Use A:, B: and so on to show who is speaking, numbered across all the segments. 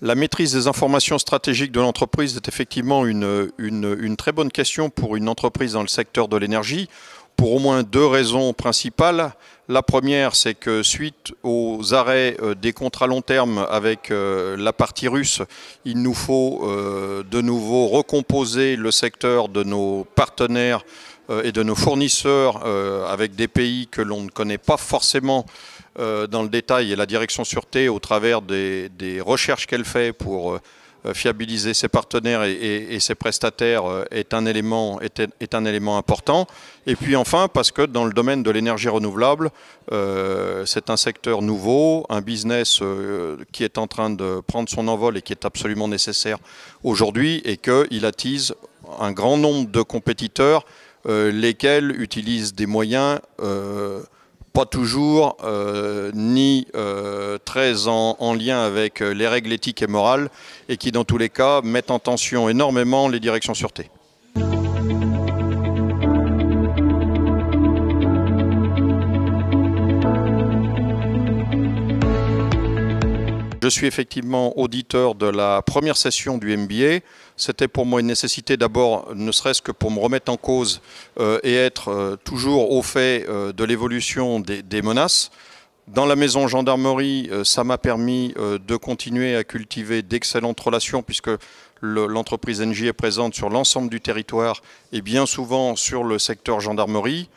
A: La maîtrise des informations stratégiques de l'entreprise est effectivement une très bonne question pour une entreprise dans le secteur de l'énergie, pour au moins deux raisons principales. La première, c'est que suite aux arrêts des contrats long terme avec la partie russe, il nous faut de nouveau recomposer le secteur de nos partenaires et de nos fournisseurs avec des pays que l'on ne connaît pas forcément dans le détail, et la direction sûreté, au travers des recherches qu'elle fait pour fiabiliser ses partenaires et ses prestataires, est un élément important. Et puis enfin, parce que dans le domaine de l'énergie renouvelable, c'est un secteur nouveau, un business qui est en train de prendre son envol et qui est absolument nécessaire aujourd'hui, et qu'il attise un grand nombre de compétiteurs, lesquels utilisent des moyens pas toujours ni très en lien avec les règles éthiques et morales, et qui dans tous les cas mettent en tension énormément les directions sûreté. Je suis effectivement auditeur de la première session du MBA. C'était pour moi une nécessité d'abord, ne serait-ce que pour me remettre en cause et être toujours au fait de l'évolution des menaces. Dans la maison gendarmerie, ça m'a permis de continuer à cultiver d'excellentes relations, puisque l'entreprise Engie est présente sur l'ensemble du territoire et bien souvent sur le secteur gendarmerie.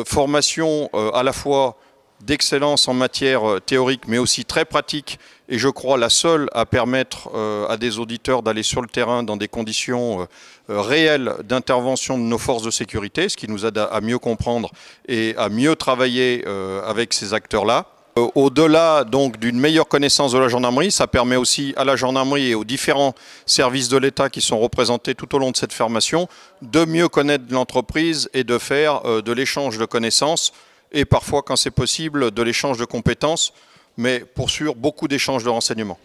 A: Formation à la fois d'excellence en matière théorique, mais aussi très pratique, et je crois la seule à permettre à des auditeurs d'aller sur le terrain dans des conditions réelles d'intervention de nos forces de sécurité, ce qui nous aide à mieux comprendre et à mieux travailler avec ces acteurs-là. Au-delà donc d'une meilleure connaissance de la gendarmerie, ça permet aussi à la gendarmerie et aux différents services de l'État qui sont représentés tout au long de cette formation de mieux connaître l'entreprise et de faire de l'échange de connaissances, et parfois, quand c'est possible, de l'échange de compétences, mais pour sûr, beaucoup d'échanges de renseignements.